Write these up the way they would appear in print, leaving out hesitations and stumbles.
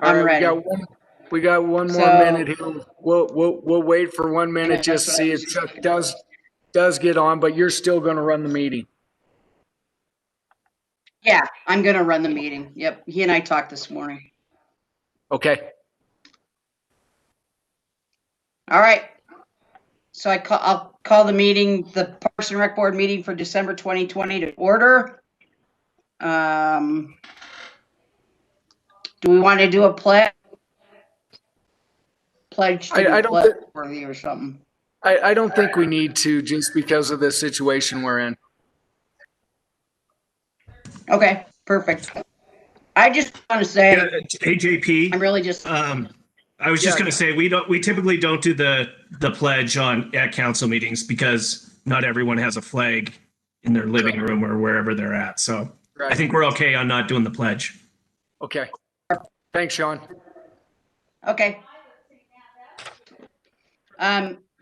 All I'm right, ready. we got one more So- minute here. We'll wait for 1 minute Yeah, just to that's see what if Chuck does get on, but you're still going to run the meeting. Yeah, I'm going to run the meeting. Yep. He and I talked this morning. Okay. All right. So I'll call the meeting, the Parks and Rec Board meeting for December 2020 to order. Do we want to do a pledge? I don't pledge worthy or something. I don't think we need to, just because of the situation we're in. Okay, perfect. I just want to say, Hey, JP. I'm really just, I was just going to say we typically don't do the pledge at council meetings because not everyone has a flag in their living room or wherever they're at. So I think we're okay on not doing the pledge. Okay. Thanks, Sean. okay.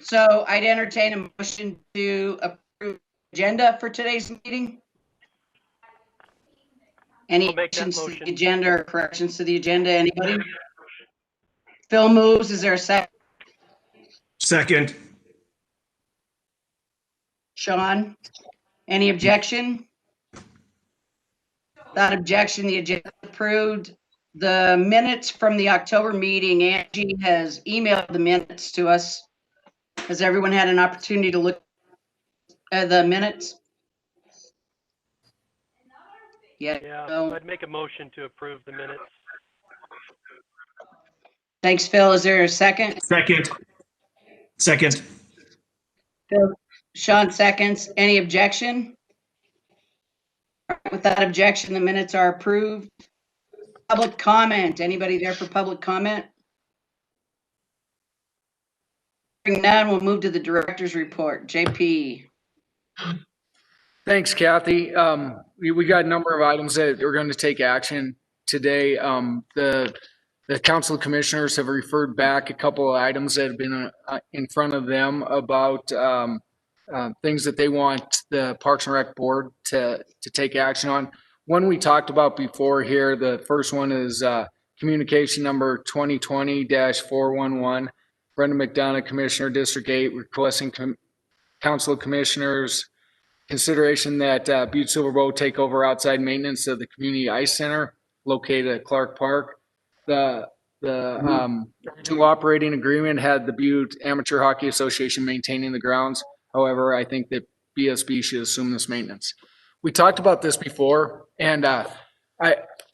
So I'd entertain a motion to approve the agenda for today's meeting. Any additions to the agenda or corrections to the agenda? Anybody? Phil moves. Is there a second? Second. Sean? Any objection? Without objection, the agenda is approved. The minutes from the October meeting, Angie has emailed the minutes to us. Has everyone had an opportunity to look at the minutes? Yeah, No. I'd make a motion to approve the minutes. Thanks, Phil. Is there a second? Second. Phil. Sean seconds. Any objection? Without objection, the minutes are approved. Public comment. Anybody there for public comment? Hearing none, we'll move to the director's report. JP. Thanks, Kathy. We got a number of items that we're going to take action today. The Council of Commissioners have referred back a couple of items that have been in front of them about things that they want the Parks and Rec Board to take action on. One we talked about before here. The first one is communication number 2020-411. Brenda McDonough, Commissioner, District 8, requesting Council of Commissioners consideration that Butte-Silver Boat take over outside maintenance of the Community Ice Center located at Clark Park. The two operating agreement had the Butte Amateur Hockey Association maintaining the grounds. However, I think that BSB should assume this maintenance. We talked about this before, and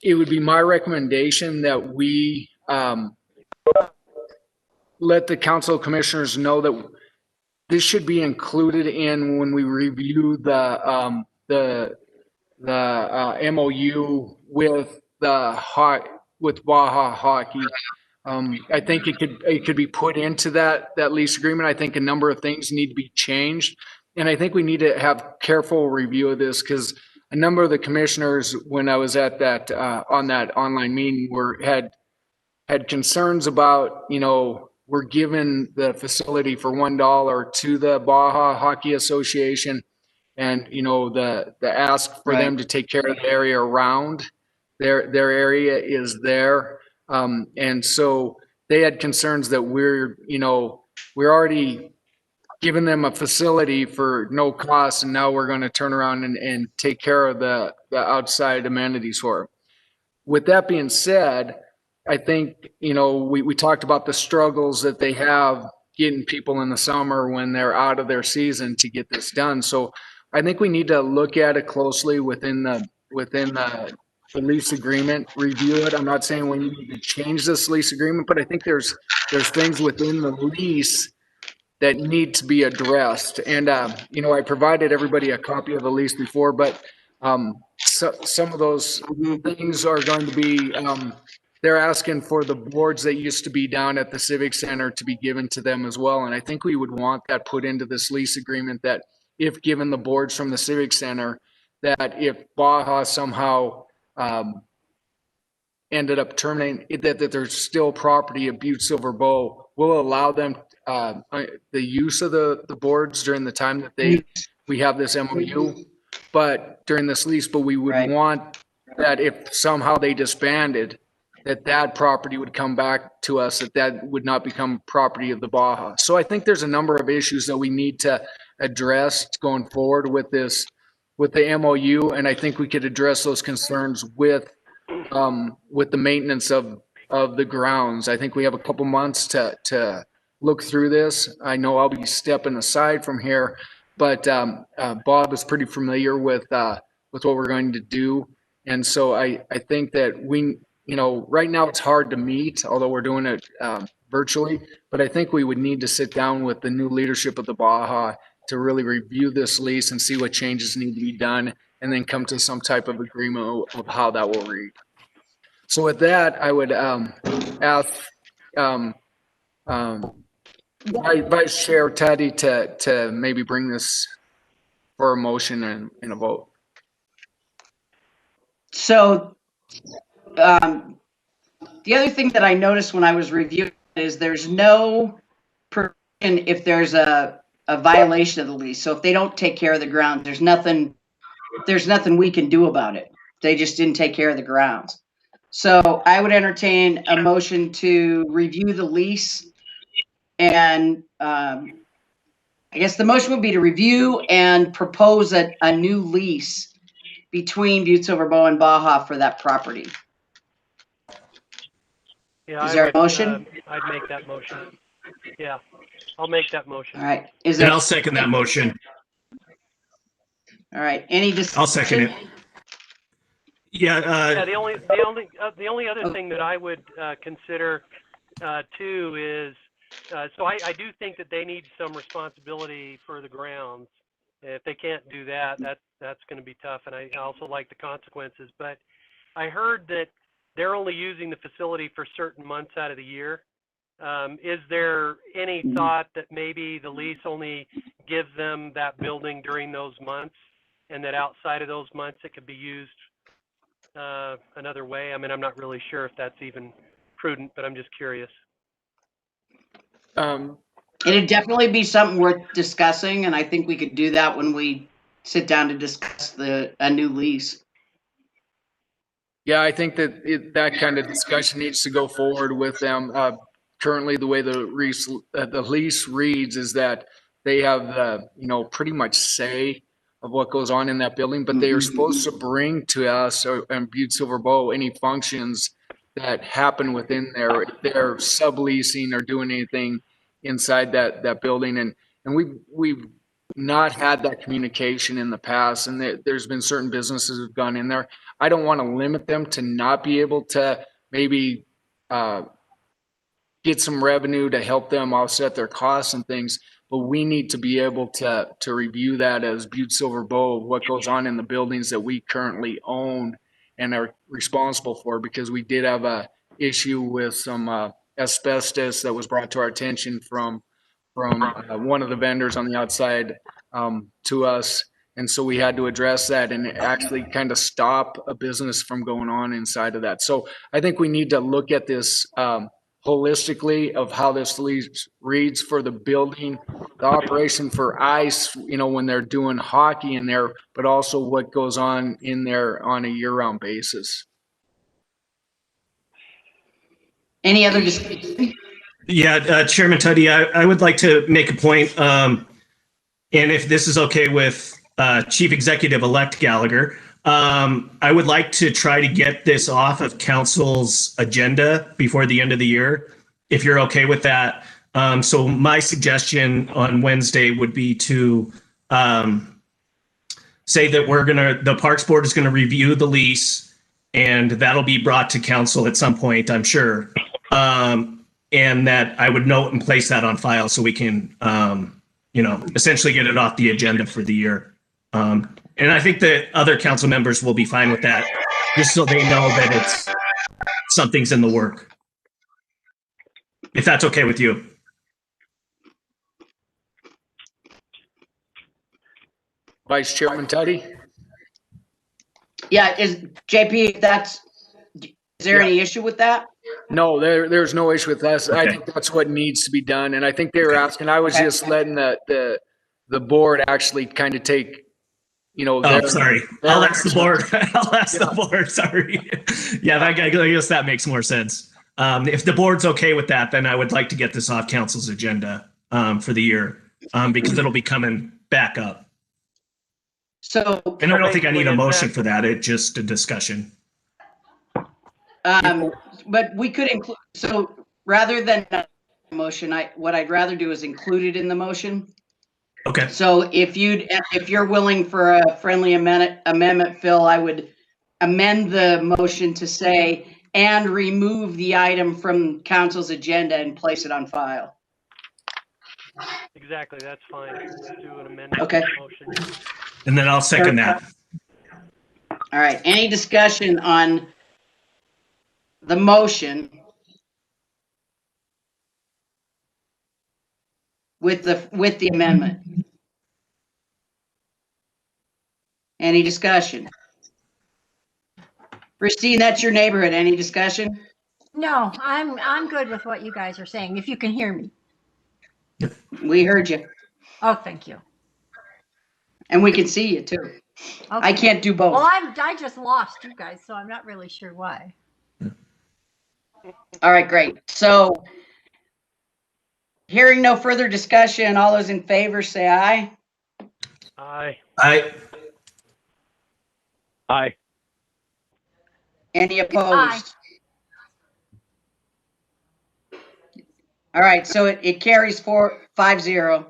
it would be my recommendation that we let the Council of Commissioners know that this should be included in when we review the MOU with Baja Hockey. I think it could be put into that lease agreement. I think a number of things need to be changed, and I think we need to have careful review of this, because a number of the commissioners, when I was at that on that online meeting, had concerns about, we're giving the facility for $1 to the Baja Hockey Association, and the ask for them to take care of the area around their area is there, and so they had concerns that we're already giving them a facility for no cost, and now we're going to turn around and take care of the outside amenities for them. With that being said, I think, we talked about the struggles that they have getting people in the summer when they're out of their season to get this done. So I think we need to look at it closely within the lease agreement, review it. I'm not saying we need to change this lease agreement, but I think there's things within the lease that need to be addressed. And, I provided everybody a copy of the lease before, but so some of those things are going to be, they're asking for the boards that used to be down at the Civic Center to be given to them as well. And I think we would want that put into this lease agreement, that if given the boards from the Civic Center, that if Baja somehow ended up terminating it, that there's still property of Butte-Silver Bow, will allow them the use of the boards during the time that we have this MOU, but during this lease, but we would want that if somehow they disbanded, that property would come back to us, that would not become property of the Baja. So I think there's a number of issues that we need to address going forward with this, with the MOU, and I think we could address those concerns with the maintenance of the grounds. I think we have a couple months to look through this. I know I'll be stepping aside from here, but Bob is pretty familiar with what we're going to do, and so I think that we, right now it's hard to meet, although we're doing it virtually. But I think we would need to sit down with the new leadership of the Baja to really review this lease and see what changes need to be done, and then come to some type of agreement of how that will read. So with that, I would ask Vice Chair Teddy to maybe bring this for a motion and a vote. So the other thing that I noticed when I was reviewing is there's no provision if there's a violation of the lease. So if they don't take care of the grounds, there's nothing we can do about it. They just didn't take care of the grounds. So I would entertain a motion to review the lease, and I guess the motion would be to review and propose a new lease between Butte-Silver Bow and Baja for that property. Yeah, Is there a motion? I'd make that motion. Yeah, I'll make that motion. All right. And I'll second that motion. All right. Any discussion? I'll second it. Yeah. The only other thing that I would consider too is, so I do think that they need some responsibility for the grounds. If they can't do that, that's going to be tough. And I also like the consequences. But I heard that they're only using the facility for certain months out of the year. Is there any thought that maybe the lease only gives them that building during those months, and that outside of those months it could be used another way? I mean, I'm not really sure if that's even prudent, but I'm just curious. It'd definitely be something worth discussing, and I think we could do that when we sit down to discuss a new lease. Yeah, I think that that kind of discussion needs to go forward with them. Currently, the way the lease reads is that they have pretty much say of what goes on in that building, but they are supposed to bring to us and Butte-Silver Bow any functions that happen within there. If they're subleasing or doing anything inside that building, and we've not had that communication in the past, and there's been certain businesses who've gone in there. I don't want to limit them to not be able to maybe get some revenue to help them offset their costs and things, but we need to be able to review that as Butte-Silver Bow, what goes on in the buildings that we currently own and are responsible for, because we did have a issue with some asbestos that was brought to our attention from one of the vendors on the outside to us. And so we had to address that and actually kind of stop a business from going on inside of that. So I think we need to look at this holistically of how this lease reads for the building, the operation for ice, when they're doing hockey in there, but also what goes on in there on a year-round basis. Any other discussion? Yeah, Chairman Tuddy, I would like to make a point, and if this is okay with Chief Executive-elect Gallagher, I would like to try to get this off of council's agenda before the end of the year, if you're okay with that. So my suggestion on Wednesday would be to say that the Parks Board is going to review the lease, and that'll be brought to council at some point, I'm sure. And that I would note and place that on file so we can, essentially get it off the agenda for the year. And I think that other council members will be fine with that, just so they know that something's in the work. If that's okay with you. Vice Chairman Tuddy? Yeah, JP, is there any issue with that? No, there's no issue with that. Okay. I think that's what needs to be done. And I think they were asking, I was just letting the board actually kind of take Oh, sorry. I'll ask the board. I'll ask the board. Sorry. Yeah, I guess that makes more sense. If the board's okay with that, then I would like to get this off council's agenda for the year because it'll be coming back up. So, And I don't think I need a Basically, motion for that. It's just a discussion. but we could include, so rather than a motion, what I'd rather do is include it in the motion. Okay. So if you're willing for a friendly amendment, Phil, I would amend the motion to say, and remove the item from council's agenda and place it on file. Exactly, that's fine. Let's do an amendment Okay. to the motion. And then I'll second that. All right, any discussion on the motion with the amendment? Any discussion? Christine, that's your neighborhood. Any discussion? No, I'm good with what you guys are saying, if you can hear me. We heard you, Oh, thank you. and we can see you too. I Okay. can't do both. Well, I just lost you guys, so I'm not really sure why. All right, great. So hearing no further discussion, all those in favor say aye. Aye. Aye. Any opposed? All right, so it carries 5-0.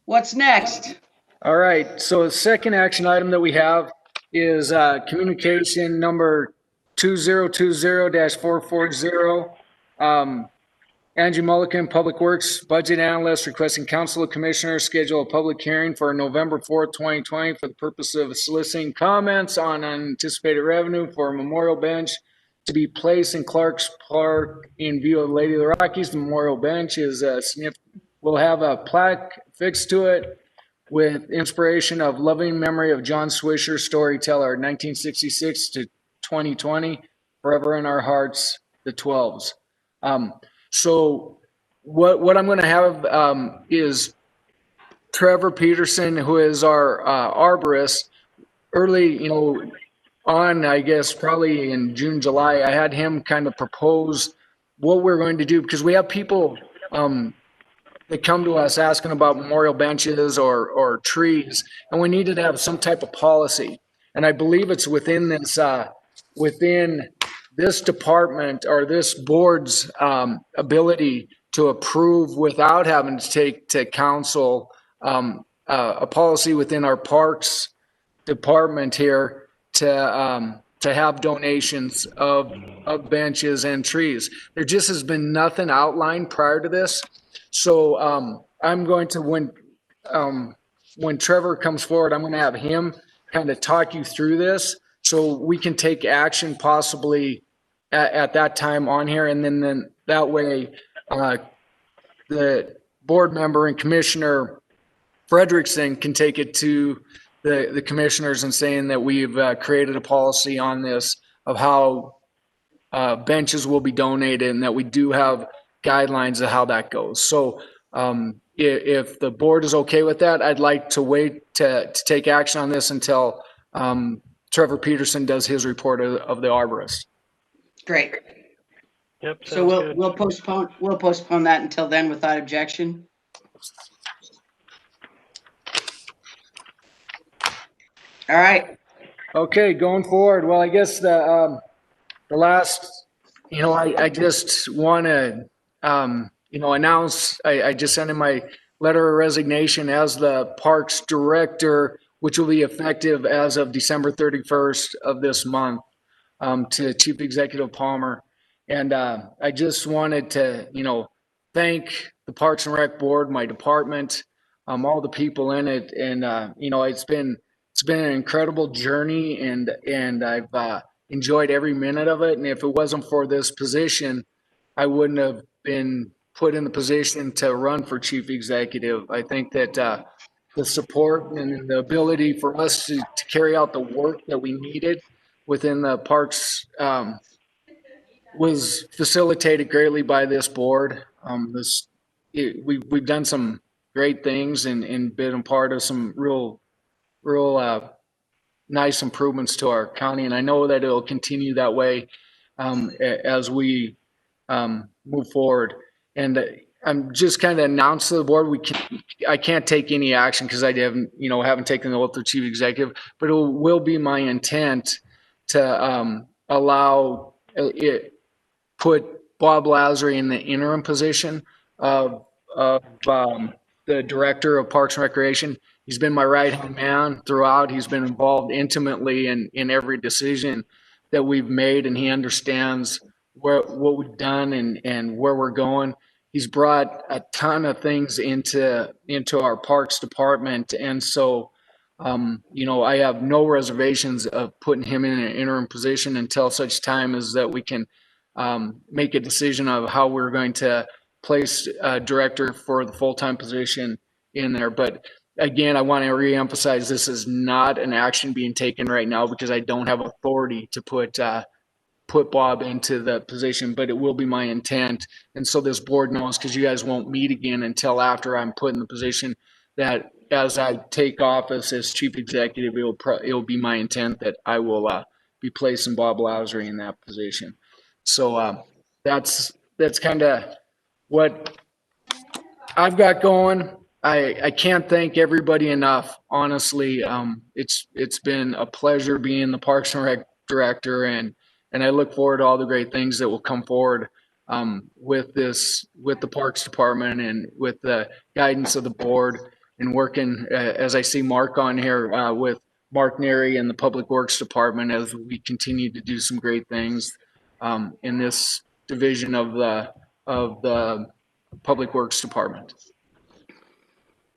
What's next? All right, so the second action item that we have is communication number 2020-440. Angie Mulligan, Public Works Budget Analyst, requesting Council of Commissioners schedule a public hearing for November 4th, 2020 for the purpose of soliciting comments on unanticipated revenue for a memorial bench to be placed in Clark's Park in view of Lady of the Rockies. The memorial bench is will have a plaque fixed to it with inspiration of loving memory of John Swisher, storyteller, 1966 to 2020, forever in our hearts, the 12s. So what I'm going to have is Trevor Peterson, who is our arborist, early, on, I guess, probably in June, July, I had him kind of propose what we're going to do, because we have people that come to us asking about memorial benches or trees, and we needed to have some type of policy. And I believe it's within this department or this board's ability to approve without having to take to council a policy within our parks department here to have donations of benches and trees. There just has been nothing outlined prior to this. So I'm going to, when Trevor comes forward, I'm going to have him kind of talk you through this so we can take action possibly at that time on here. And then that way the board member and Commissioner Frederickson can take it to the commissioners and saying that we've created a policy on this of how benches will be donated and that we do have guidelines of how that goes. So if the board is okay with that, I'd like to wait to take action on this until Trevor Peterson does his report of the arborist. Great. Yep. So sounds we'll postpone that until then without objection. All right. Okay, going forward. Well, I guess the last, I just want to, announce, I just sent in my letter of resignation as the Parks Director, which will be effective as of December 31st of this month, to Chief Executive Palmer. And I just wanted to, thank the Parks and Rec Board, my department, all the people in it. And, it's been an incredible journey, and I've enjoyed every minute of it. And if it wasn't for this position, I wouldn't have been put in the position to run for chief executive. I think that the support and the ability for us to carry out the work that we needed within the parks was facilitated greatly by this board. We've done some great things and been a part of some real nice improvements to our county. And I know that it'll continue that way as we move forward. And I'm just kind of announced to the board, I can't take any action because I haven't taken the oath of chief executive, but it will be my intent to allow put Bob Lazary in the interim position of the director of Parks and Recreation. He's been my right-hand man throughout. He's been involved intimately in every decision that we've made, and he understands what we've done and where we're going. He's brought a ton of things into our Parks Department, and so I have no reservations of putting him in an interim position until such time as that we can make a decision of how we're going to place a director for the full-time position in there. But again, I want to reemphasize this is not an action being taken right now because I don't have authority to put Bob into the position, but it will be my intent. And so this board knows, because you guys won't meet again until after I'm put in the position, that as I take office as chief executive, it'll be my intent that I will be placing Bob Lazary in that position. So that's kind of what I've got going. I can't thank everybody enough. Honestly, it's been a pleasure being the Parks and Rec director, and I look forward to all the great things that will come forward with the Parks Department and with the guidance of the board, and working as I see Mark on here with Mark Neary and the Public Works Department as we continue to do some great things in this division of the Public Works Department.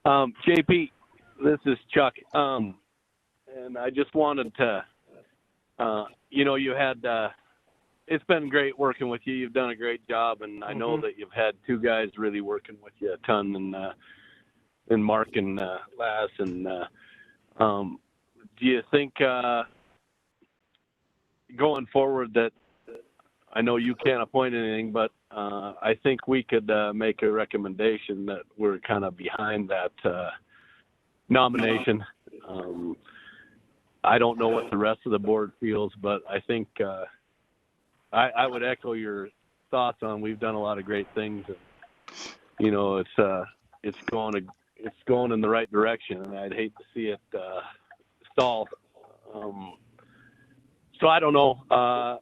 JP, this is Chuck. And I just wanted to, you had, it's been great working with you. You've done a great job. And I know that you've had two guys really working with you a ton, and Mark and Laz. And do you think going forward that, I know you can't appoint anything, but I think we could make a recommendation that we're kind of behind that nomination. I don't know what the rest of the board feels, but I think I would echo your thoughts on we've done a lot of great things. And, it's going in the right direction, and I'd hate to see it stall. So I don't know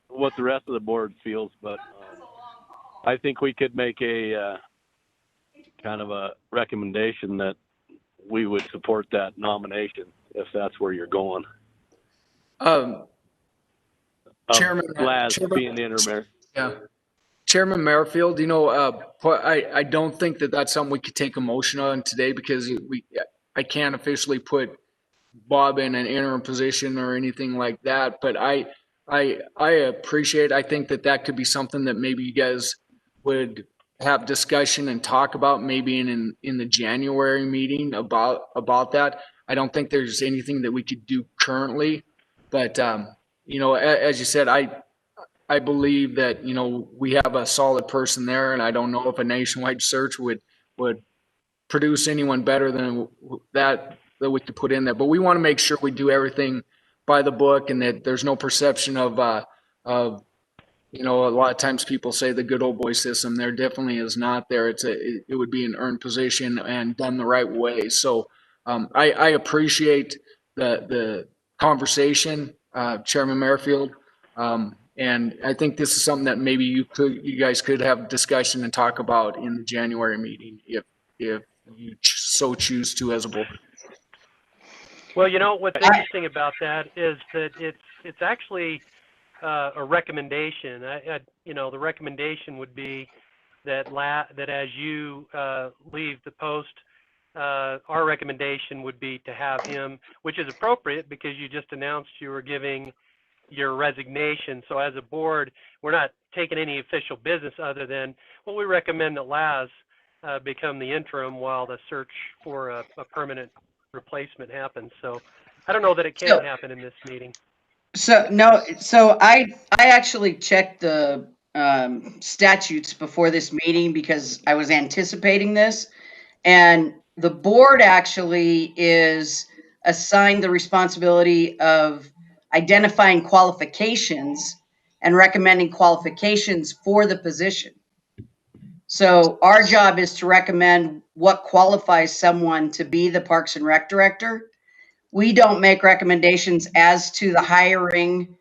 what the rest of the board feels, but I think we could make a kind of a recommendation that we would support that nomination if that's where you're going. Chairman, being the interim. Yeah. Chairman Merrifield, I don't think that that's something we could take a motion on today because I can't officially put Bob in an interim position or anything like that, but I appreciate, I think that could be something that maybe you guys would have discussion and talk about maybe in the January meeting about that. I don't think there's anything that we could do currently, but as you said, I believe that, we have a solid person there, and I don't know if a nationwide search would produce anyone better than that we could put in there. But we want to make sure we do everything by the book, and that there's no perception of a lot of times people say the good old boy system. There definitely is not there. It would be an earned position and done the right way. So I appreciate the conversation, Chairman Merrifield. And I think this is something that maybe you guys could have discussion and talk about in the January meeting if you so choose to as a board. Well, what's interesting about that is that it's actually a recommendation. The recommendation would be that as you leave the post, our recommendation would be to have him, which is appropriate because you just announced you were giving your resignation. So as a board, we're not taking any official business other than, well, we recommend that Laz become the interim while the search for a permanent replacement happens. So I don't know that it can happen in this meeting. So I actually checked the statutes before this meeting because I was anticipating this, And the board actually is assigned the responsibility of identifying qualifications and recommending qualifications for the position. So our job is to recommend what qualifies someone to be the Parks and Rec director. We don't make recommendations as to the hiring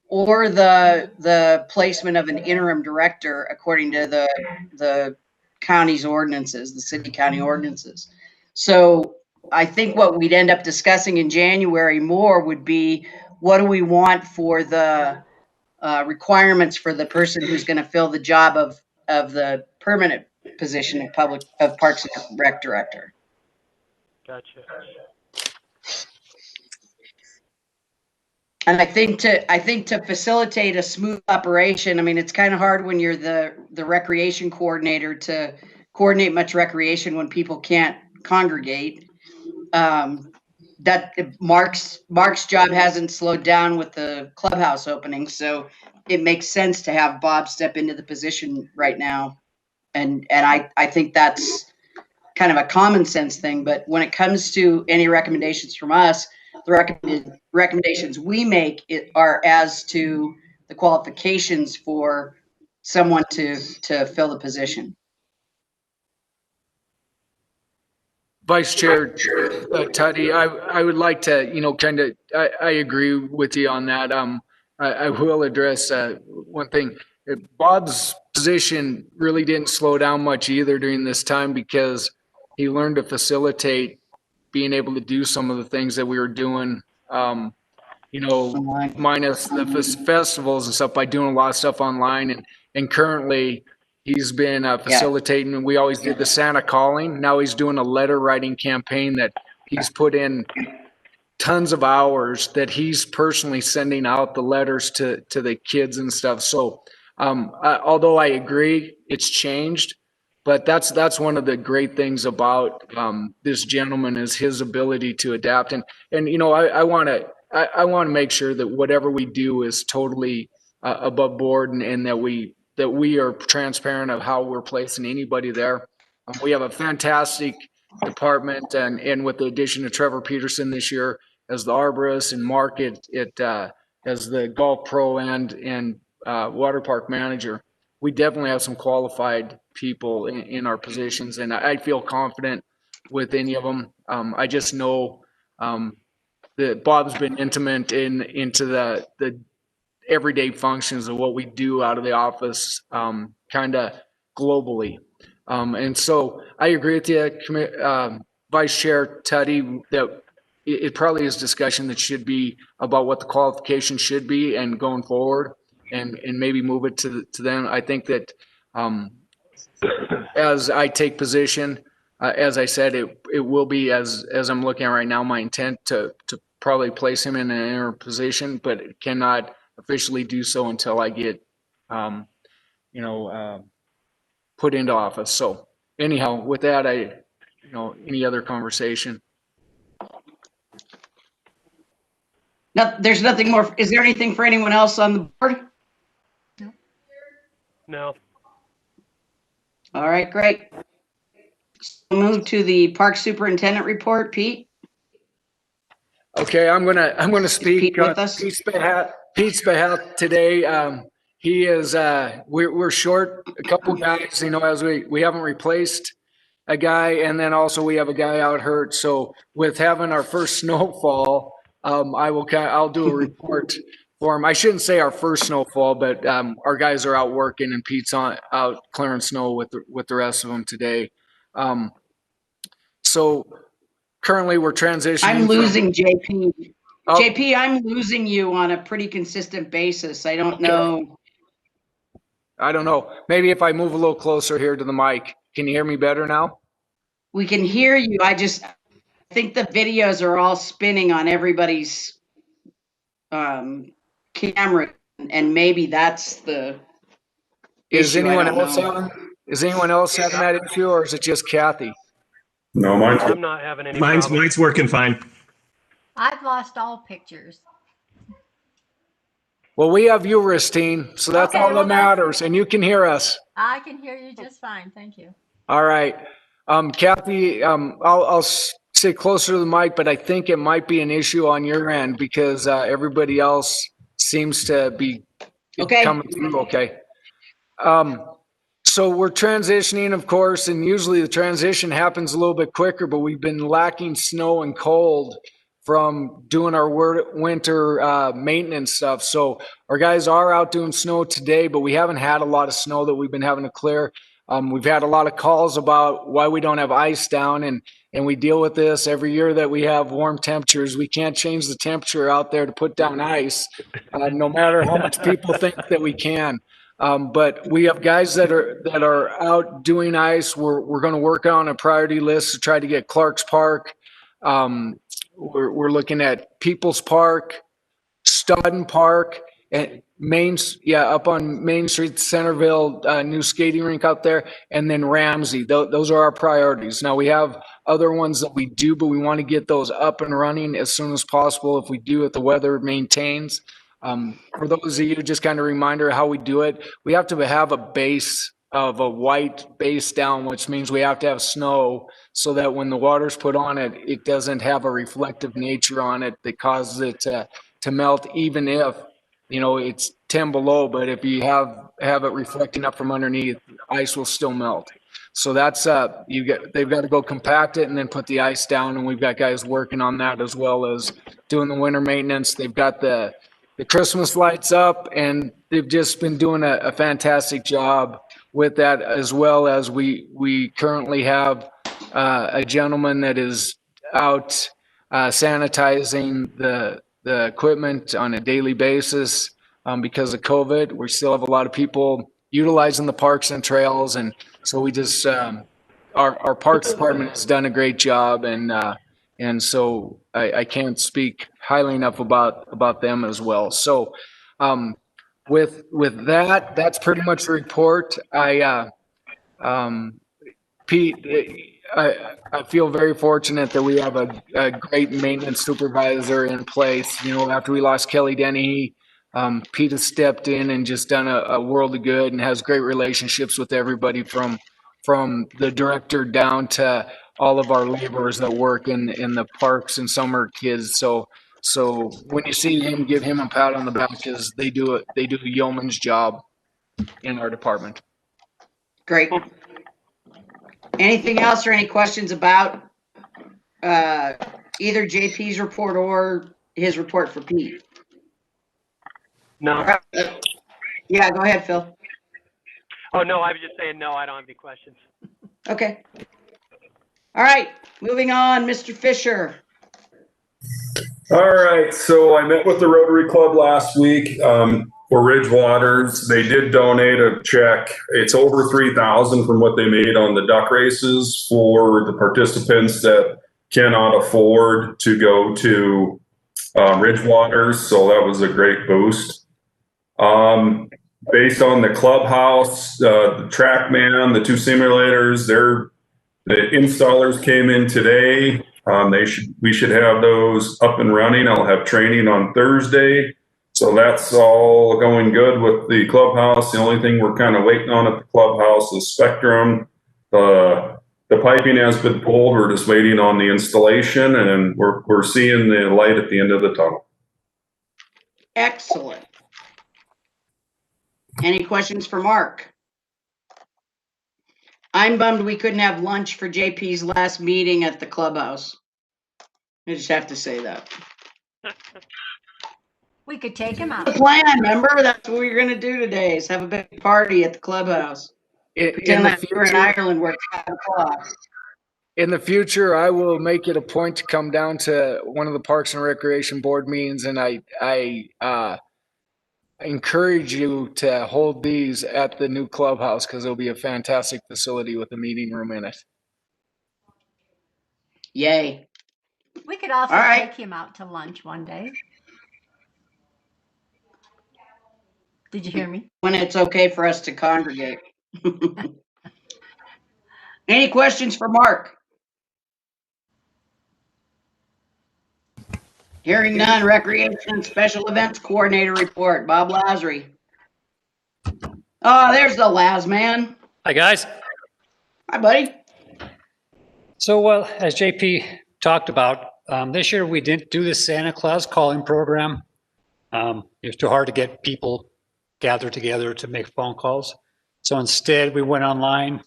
or the placement of an interim director according to the county's ordinances, the city county ordinances. So I think what we'd end up discussing in January more would be, what do we want for the requirements for the person who's going to fill the job of the permanent position of Parks and Rec director. Gotcha. And I think to facilitate a smooth operation, I mean, it's kind of hard when you're the recreation coordinator to coordinate much recreation when people can't congregate. That Mark's job hasn't slowed down with the clubhouse opening, so it makes sense to have Bob step into the position right now. And I think that's kind of a common sense thing. But when it comes to any recommendations from us, the recommendations we make are as to the qualifications for someone to fill the position. Vice Chair Tuddy, I would like to, I agree with you on that. I will address one thing. Bob's position really didn't slow down much either during this time, because he learned to facilitate being able to do some of the things that we were doing, minus the festivals and stuff, by doing a lot of stuff online. And currently he's been facilitating, and we always did the Santa calling. Now he's doing a letter writing campaign that he's put in tons of hours, that he's personally sending out the letters to the kids and stuff. So although I agree it's changed, but that's one of the great things about this gentleman, is his ability to adapt. And I want to make sure that whatever we do is totally above board, and that we are transparent of how we're placing anybody there. We have a fantastic department, and with the addition of Trevor Peterson this year as the arborist, and Mark as the golf pro and water park manager, we definitely have some qualified people in our positions, and I feel confident with any of them. I just know that Bob's been intimate into the everyday functions of what we do out of the office, kind of globally. And so I agree with you, Vice Chair Tuddy, that it probably is discussion that should be about what the qualifications should be and going forward, and maybe move it to them. I think that as I take position, as I said, it will be, as I'm looking at right now, my intent to probably place him in an interim position, but cannot officially do so until I get, put into office. So anyhow, with that, any other conversation? No, there's nothing more. Is there anything for anyone else on the board? No. All right, great. We'll move to the park superintendent report. Pete? Okay, I'm gonna speak Pete with us? Pete's behalf today. He is we're short a couple guys, as we haven't replaced a guy, and then also we have a guy out hurt. So with having our first snowfall, I'll do a report for him. I shouldn't say our first snowfall, but our guys are out working, and Pete's out clearing snow with the rest of them today. So currently we're transitioning. I'm losing JP. Oh. JP, I'm losing you on a pretty consistent basis. I don't know. I don't know. Maybe if I move a little closer here to the mic. Can you hear me better now? We can hear you. I think the videos are all spinning on everybody's camera, and maybe that's the Is issue. anyone else having that issue, or is it just Kathy? No, mine's I'm not having any Mine's problems. working fine. I've lost all pictures. Well, we have you, Ristine, so that's Okay, all well, that matters, and you can hear us. I can hear you just fine. Thank you. All right. Kathy, sit closer to the mic, but I think it might be an issue on your end because everybody else seems to be Okay. coming through okay. So we're transitioning, of course, and usually the transition happens a little bit quicker, but we've been lacking snow and cold from doing our winter maintenance stuff. So our guys are out doing snow today, but we haven't had a lot of snow that we've been having to clear. We've had a lot of calls about why we don't have ice down, and we deal with this every year that we have warm temperatures. We can't change the temperature out there to put down ice, no matter how much people think that we can. But we have guys that are out doing ice. We're going to work on a priority list to try to get Clark's Park. We're looking at People's Park, Stodden Park, and up on Main Street, Centerville, new skating rink out there, and then Ramsey. Those are our priorities. Now we have other ones that we do, but we want to get those up and running as soon as possible. If we do it, the weather maintains. For those of you, just kind of reminder how we do it. We have to have a base of a white base down, which means we have to have snow so that when the water's put on it, it doesn't have a reflective nature on it that causes it to melt, even if, it's 10 below. But if you have it reflecting up from underneath, ice will still melt. So that's they've got to go compact it and then put the ice down, and we've got guys working on that as well as doing the winter maintenance. They've got the Christmas lights up, and they've just been doing a fantastic job with that, as well as we currently have a gentleman that is out sanitizing the equipment on a daily basis because of COVID. We still have a lot of people utilizing the parks and trails, and so we just our parks department has done a great job, and so I can't speak highly enough about them as well. So with that, that's pretty much the report. Pete, I feel very fortunate that we have a great maintenance supervisor in place. After we lost Kelly Denny, Pete has stepped in and just done a world of good and has great relationships with everybody from the director down to all of our laborers that work in the parks and summer kids. So when you see him, give him a pat on the back because they do a yeoman's job in our department. Great. Anything else or any questions about either JP's report or his report for Pete? No. Yeah, go ahead, Phil. Oh, no, I was just saying, no, I don't have any questions. Okay. All right, moving on, Mr. Fisher. All right, so I met with the Rotary Club last week for Ridgewaters. They did donate a check. It's over $3,000 from what they made on the duck races for the participants that cannot afford to go to Ridgewaters. So that was a great boost. Based on the clubhouse, the TrackMan, the two simulators, the installers came in today. We should have those up and running. I'll have training on Thursday. So that's all going good with the clubhouse. The only thing we're kind of waiting on at the clubhouse is Spectrum. The piping has been pulled. We're just waiting on the installation, and we're seeing the light at the end of the tunnel. Excellent. Any questions for Mark? I'm bummed we couldn't have lunch for JP's last meeting at the clubhouse. I just have to say that. We could take him out. The plan, remember? That's what we're going to do today is have a big party at the clubhouse. Pretend like we're in Ireland where it's 5 o'clock. In the future, I will make it a point to come down to one of the Parks and Recreation Board meetings, and I encourage you to hold these at the new clubhouse because it'll be a fantastic facility with a meeting room in it. Yay. We could also take him out to lunch one day. Did you hear me? When it's okay for us to congregate. Any questions for Mark? Hearing none, Recreation and Special Events Coordinator report, Bob Lazary. Oh, there's the Laz man. Hi, guys. Hi, buddy. So, well, as JP talked about, this year we didn't do the Santa Claus call-in program. It was too hard to get people gathered together to make phone calls. So instead, we went online.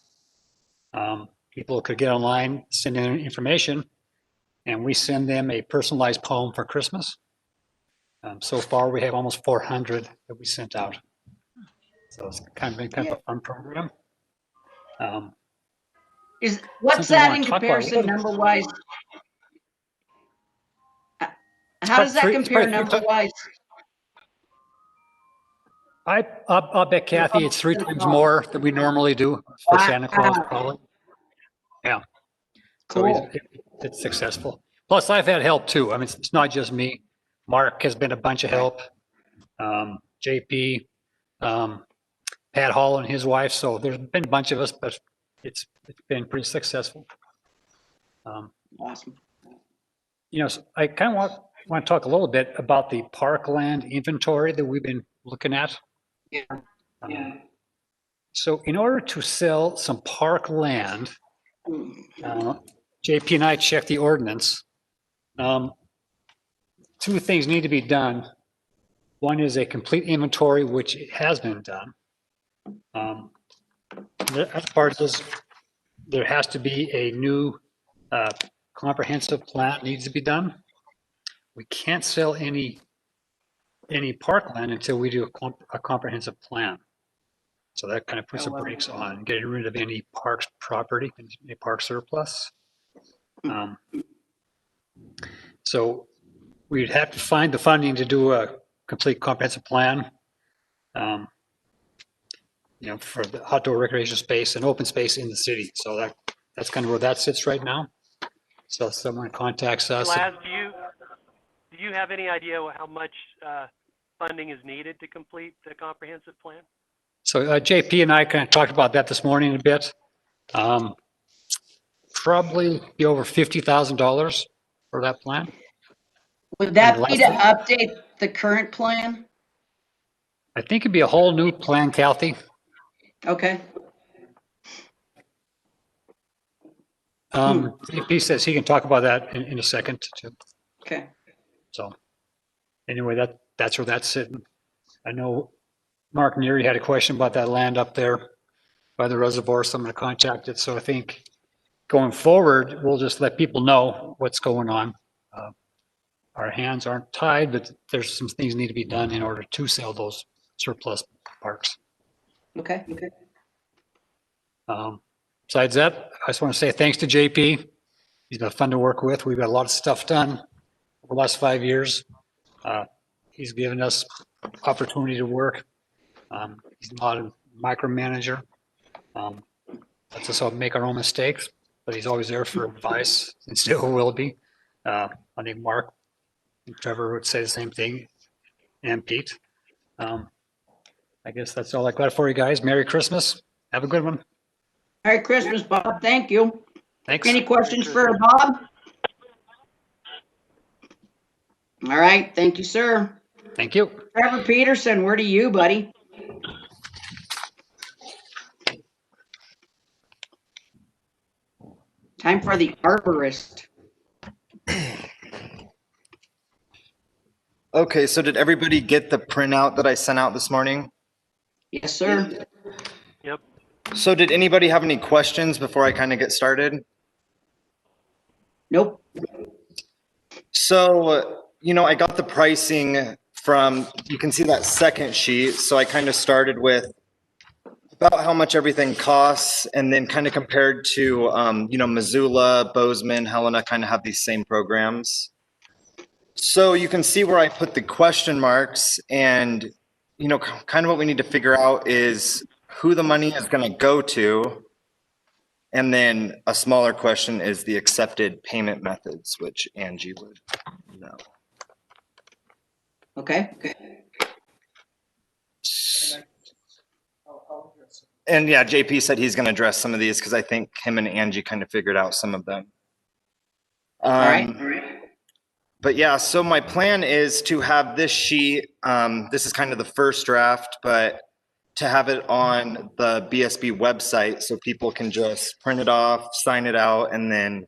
People could get online, send in information, and we send them a personalized poem for Christmas. So far, we have almost 400 that we sent out. So it's kind of been kind of a fun program. What's Something I that wanna in talk about a comparison little bit. number wise? How does that compare number wise? I'll bet Kathy, it's 3 times more than we normally do for Santa Claus calling. Yeah. So Cool. it's successful. Plus, I've had help too. I mean, it's not just me. Mark has been a bunch of help. JP, Pat Hall and his wife. So there's been a bunch of us, but it's been pretty successful. Awesome. You know, so I kind of want to talk a little bit about the parkland inventory that we've been looking at. Yeah. So in order to sell some park land, JP and I checked the ordinance. 2 things need to be done. One is a complete inventory, which has been done. The other part is there has to be a new comprehensive plan needs to be done. We can't sell any parkland until we do a comprehensive plan. So that kind of puts the brakes on getting rid of any parks property, any park surplus. So we'd have to find the funding to do a complete comprehensive plan. You know, for the outdoor recreation space and open space in the city. So that's kind of where that sits right now. So if someone contacts us. Laz, do you have any idea how much funding is needed to complete the comprehensive plan? So JP and I kind of talked about that this morning a bit. Probably be over $50,000 for that plan. Would that be to update the current plan? I think it'd be a whole new plan, Kathy. Okay. JP says he can talk about that in a second too. Okay. So anyway, that's where that's sitting. I know Mark Neary had a question about that land up there by the reservoir, so I'm going to contact it. So I think going forward, we'll just let people know what's going on. Our hands aren't tied, but there's some things need to be done in order to sell those surplus parks. Okay. Besides that, I just want to say thanks to JP. He's been fun to work with. We've got a lot of stuff done over the last 5 years. He's given us opportunity to work. He's not a micromanager. Lets us all make our own mistakes, but he's always there for advice and still will be. I think Mark and Trevor would say the same thing, and Pete. I guess that's all I got for you guys. Merry Christmas. Have a good one. Merry Christmas, Bob. Thank you. Thanks. Any questions for Bob? All right. Thank you, sir. Thank you. Trevor Peterson, where to you, buddy? Time for the arborist. Okay, so did everybody get the printout that I sent out this morning? Yes, sir. Yep. So did anybody have any questions before I kind of get started? Nope. So, I got the pricing from, you can see that second sheet. So I kind of started with about how much everything costs and then kind of compared to, Missoula, Bozeman, Helena kind of have these same programs. So you can see where I put the question marks and, kind of what we need to figure out is who the money is going to go to. And then a smaller question is the accepted payment methods, which Angie would know. Okay. And yeah, JP said he's going to address some of these because I think him and Angie kind of figured out some of them. All right. But yeah, so my plan is to have this sheet. This is kind of the first draft, but to have it on the BSB website so people can just print it off, sign it out, and then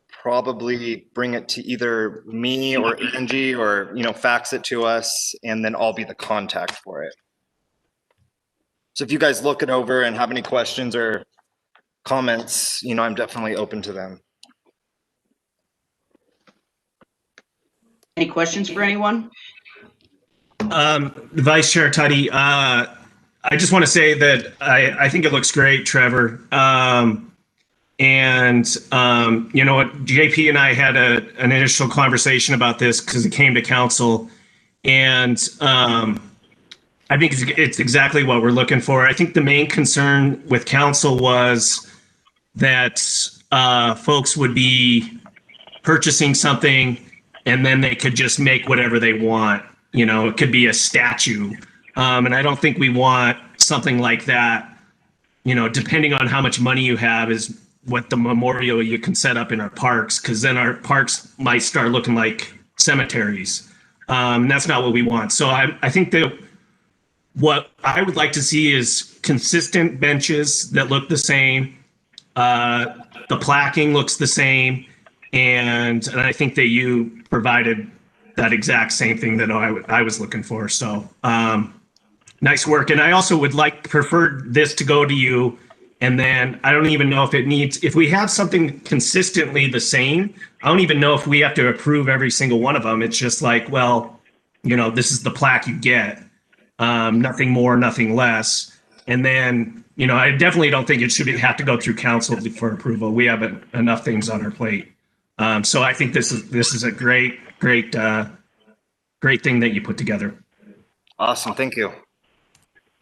probably bring it to either me or Angie or, fax it to us, and then I'll be the contact for it. So if you guys look it over and have any questions or comments, I'm definitely open to them. Any questions for anyone? Vice Chair Tuddy, I just want to say that I think it looks great, Trevor. You know what, JP and I had an initial conversation about this because it came to council, and I think it's exactly what we're looking for. I think the main concern with council was that folks would be purchasing something and then they could just make whatever they want. It could be a statue. And I don't think we want something like that. Depending on how much money you have is what the memorial you can set up in our parks, because then our parks might start looking like cemeteries. That's not what we want. So I think that what I would like to see is consistent benches that look the same. The placking looks the same. And I think that you provided that exact same thing that I was looking for. So nice work. And I also would prefer this to go to you. And then I don't even know if we have something consistently the same, I don't even know if we have to approve every single one of them. It's just like, well, this is the plaque you get. Nothing more, nothing less. And then, I definitely don't think it should have to go through council for approval. We have enough things on our plate. So I think this is a great thing that you put together. Awesome, thank you.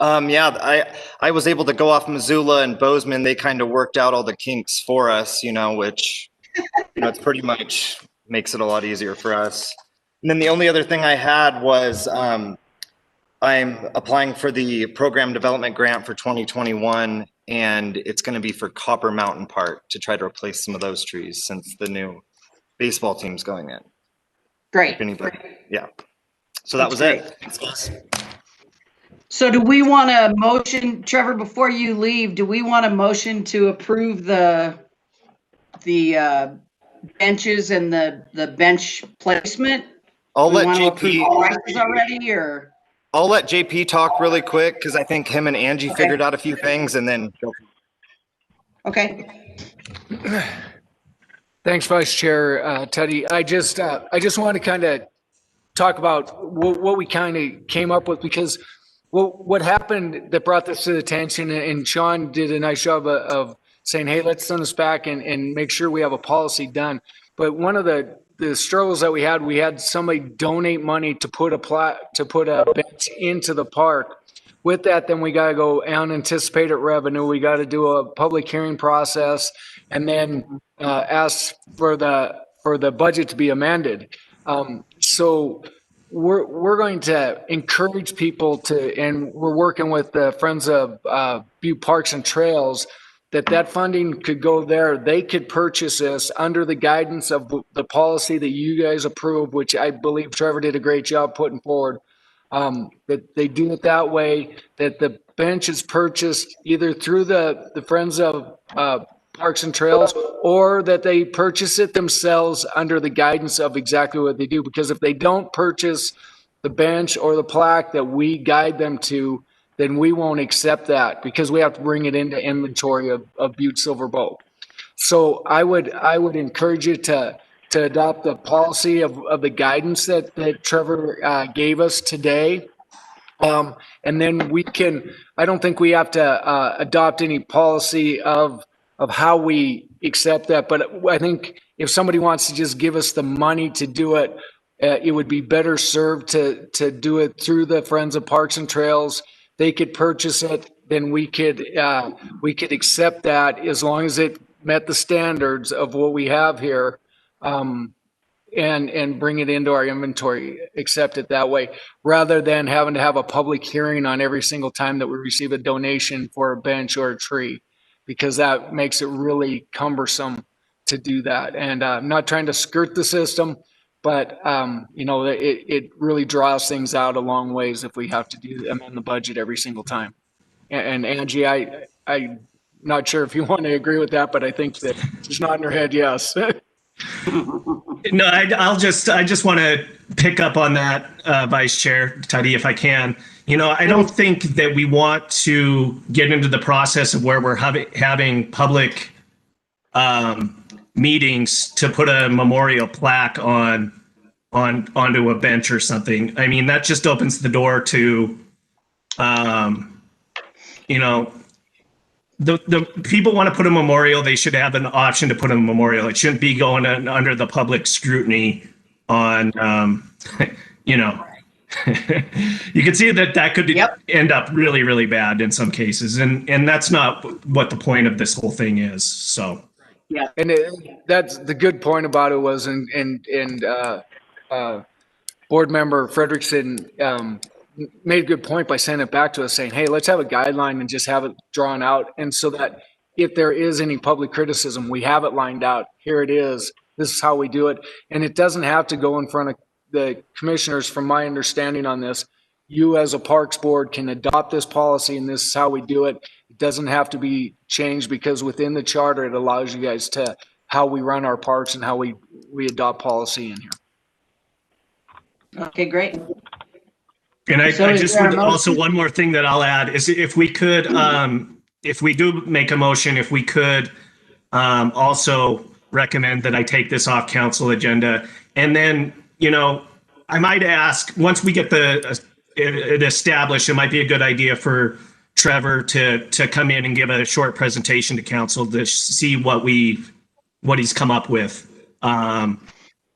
I was able to go off Missoula and Bozeman. They kind of worked out all the kinks for us, which, it's pretty much makes it a lot easier for us. And then the only other thing I had was I'm applying for the program development grant for 2021, and it's going to be for Copper Mountain Park to try to replace some of those trees since the new baseball team's going in. Great. Yeah. So that was it. Thanks, guys. So do we want a motion, Trevor, before you leave, do we want a motion to approve the benches and the bench placement? I'll let Want to JP approve prices already, or? I'll let JP talk really quick because I think him and Angie figured out a few things, and then Okay. Thanks, Vice Chair Tuddy. I just want to kind of talk about what we kind of came up with, because what happened that brought this to the attention, and Sean did a nice job of saying, hey, let's send this back and make sure we have a policy done. But one of the struggles that we had somebody donate money to put a bench into the park. With that, then we got to go unanticipated revenue. We got to do a public hearing process, and then ask for the budget to be amended. So we're going to encourage people and we're working with the Friends of Butte Parks and Trails, that funding could go there. They could purchase this under the guidance of the policy that you guys approved, which I believe Trevor did a great job putting forward. That they do it that way, that the bench is purchased either through the Friends of Parks and Trails, or that they purchase it themselves under the guidance of exactly what they do. Because if they don't purchase the bench or the plaque that we guide them to, then we won't accept that, because we have to bring it into inventory of Butte-Silver Bow. So I would encourage you to adopt the policy of the guidance that Trevor gave us today. And then I don't think we have to adopt any policy of how we accept that. But I think if somebody wants to just give us the money to do it, it would be better served to do it through the Friends of Parks and Trails. They could purchase it, then we could accept that as long as it met the standards of what we have here, and bring it into our inventory, accept it that way, rather than having to have a public hearing on every single time that we receive a donation for a bench or a tree, because that makes it really cumbersome to do that. And I'm not trying to skirt the system, but it really draws things out a long ways if we have to amend the budget every single time. And Angie, I'm not sure if you want to agree with that, but I think that she's nodding her head yes. No, I just want to pick up on that, Vice Chair Tuddy, if I can. I don't think that we want to get into the process of where we're having public meetings to put a memorial plaque onto a bench or something. I mean, that just opens the door to, the people want to put a memorial. They should have an option to put a memorial. It shouldn't be going under the public scrutiny on, you can see that could end up really, really bad in some cases. And that's not what the point of this whole thing is. So. Yeah. And that's the good point about it was, board member Frederickson made a good point by sending it back to us saying, hey, let's have a guideline and just have it drawn out. And so that if there is any public criticism, we have it lined out. Here it is. This is how we do it. And it doesn't have to go in front of the commissioners. From my understanding on this, you as a parks board can adopt this policy and this is how we do it. It doesn't have to be changed because within the charter, it allows you guys to how we run our parks and how we adopt policy in here. Okay, great. And I just would also, one more thing that I'll add is if we could, if we do make a motion, if we could also recommend that I take this off council agenda. And then, I might ask, once we get it established, it might be a good idea for Trevor to come in and give a short presentation to council to see what he's come up with.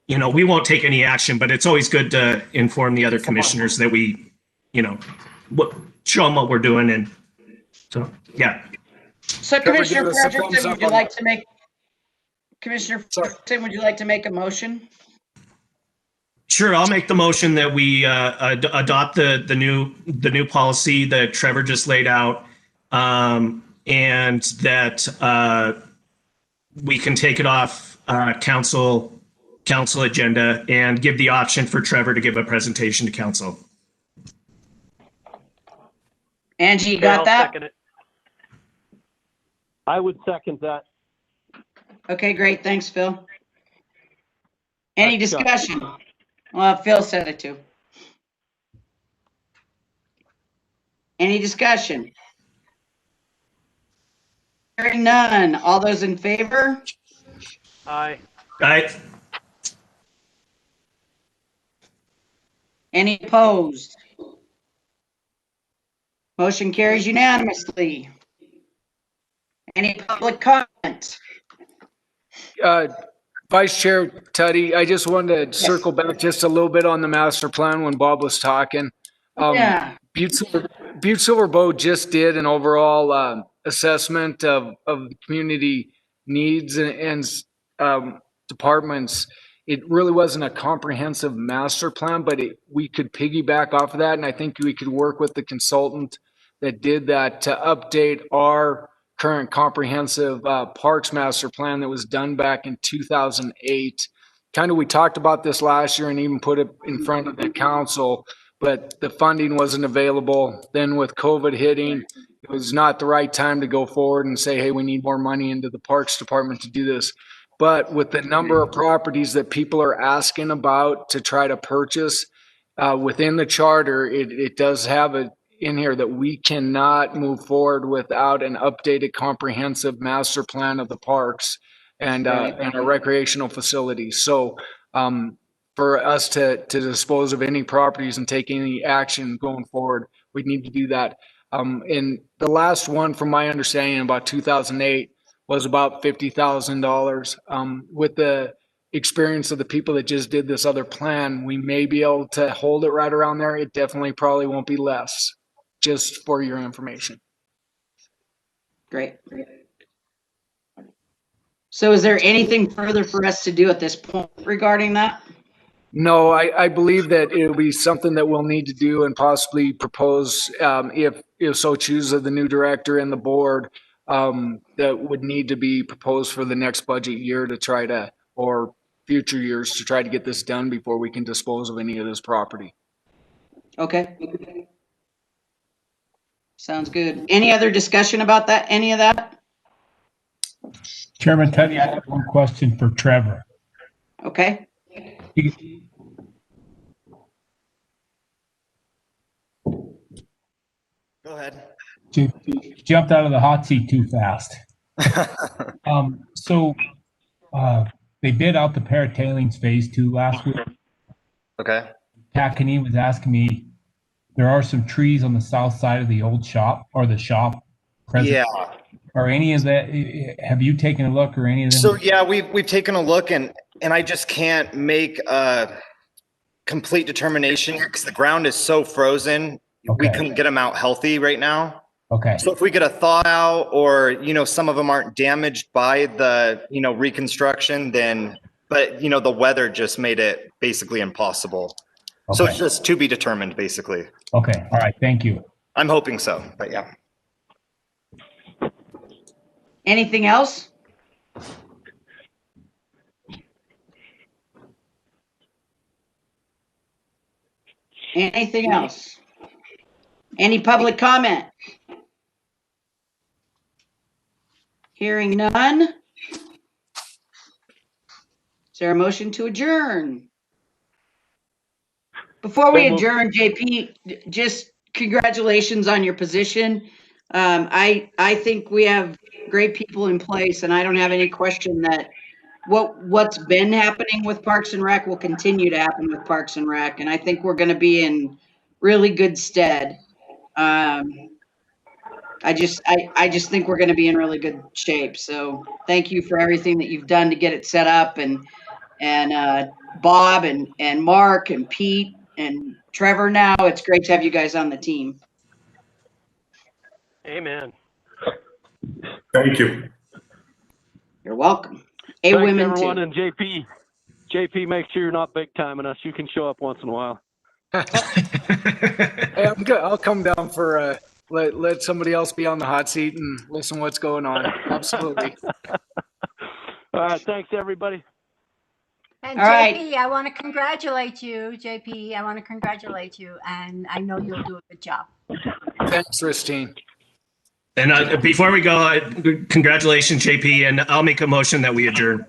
We won't take any action, but it's always good to inform the other commissioners that we, show them what we're doing. And so, yeah. So Commissioner Frederickson, would you like to make, would you like to make a motion? Sure, I'll make the motion that we adopt the new policy that Trevor just laid out, and that we can take it off council agenda and give the option for Trevor to give a presentation to council. Angie, you got that? Second it. I would second that. Okay, great. Thanks, Phil. Any discussion? Well, Phil said it too. Any discussion? Hearing none. All those in favor? Aye. Aye. Any opposed? Motion carries unanimously. Any public comment? Vice Chair Tuddy, I just wanted to circle back just a little bit on the master plan when Bob was talking. Yeah. Butte-Silver Bow just did an overall assessment of the community needs and departments. It really wasn't a comprehensive master plan, but we could piggyback off of that. And I think we could work with the consultant that did that to update our current comprehensive parks master plan that was done back in 2008. We talked about this last year and even put it in front of the council, but the funding wasn't available. Then with COVID hitting, it was not the right time to go forward and say, hey, we need more money into the parks department to do this. But with the number of properties that people are asking about to try to purchase within the charter, it does have it in here that we cannot move forward without an updated comprehensive master plan of the parks and our recreational facilities. So for us to dispose of any properties and take any action going forward, we need to do that. And the last one, from my understanding, about 2008, was about $50,000. With the experience of the people that just did this other plan, we may be able to hold it right around there. It definitely probably won't be less, just for your information. Great. So is there anything further for us to do at this point regarding that? No, I believe that it'll be something that we'll need to do and possibly propose if so chooses the new director and the board, that would need to be proposed for the next budget year to try to, or future years to try to get this done before we can dispose of any of this property. Okay. Sounds good. Any other discussion about that, any of that? Chairman Teddy, I have one question for Trevor. Okay. He Go ahead. jumped out of the hot seat too fast. So they bid out the paratailings phase 2 last week. Okay. Pat Kenny was asking me, there are some trees on the south side of the old shop or the shop. Yeah. Are any of that, have you taken a look or any of them? So yeah, we've taken a look and I just can't make a complete determination because the ground is so frozen. We Okay. couldn't get them out healthy right now. Okay. So if we get a thaw out or, some of them aren't damaged by the, reconstruction, then, but, the weather just made it basically impossible. So Okay. it's just to be determined, basically. Okay. All right. Thank you. I'm hoping so, but yeah. Anything else? Anything else? Any public comment? Hearing none. Is there a motion to adjourn? Before we adjourn, JP, just congratulations on your position. I think we have great people in place, and I don't have any question that what's been happening with Parks and Rec will continue to happen with Parks and Rec, and I think we're going to be in really good stead. I just think we're going to be in really good shape. So thank you for everything that you've done to get it set up, and Bob and Mark and Pete and Trevor. Now it's great to have you guys on the team. Amen. Thank you. You're welcome. Hey, Thanks, women everyone, too. and JP, make sure you're not big timing us. You can show up once in a while. Hey, I'm good. I'll come down for let somebody else be on the hot seat and listen what's going on. Absolutely. All right, thanks everybody. And All right. JP, I want to congratulate you, JP. I want to congratulate you, and I know you'll do a good job. Thanks, Christine. And before we go, congratulations, JP, and I'll make a motion that we adjourn.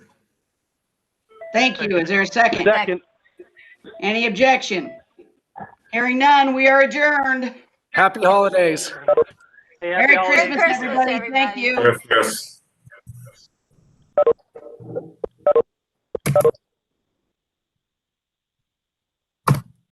Thank you. Is there a second? Second. Any objection? Hearing none, we are adjourned. Happy holidays. Hey, Merry happy holidays. Christmas, everybody. Thank you. Yes, yes.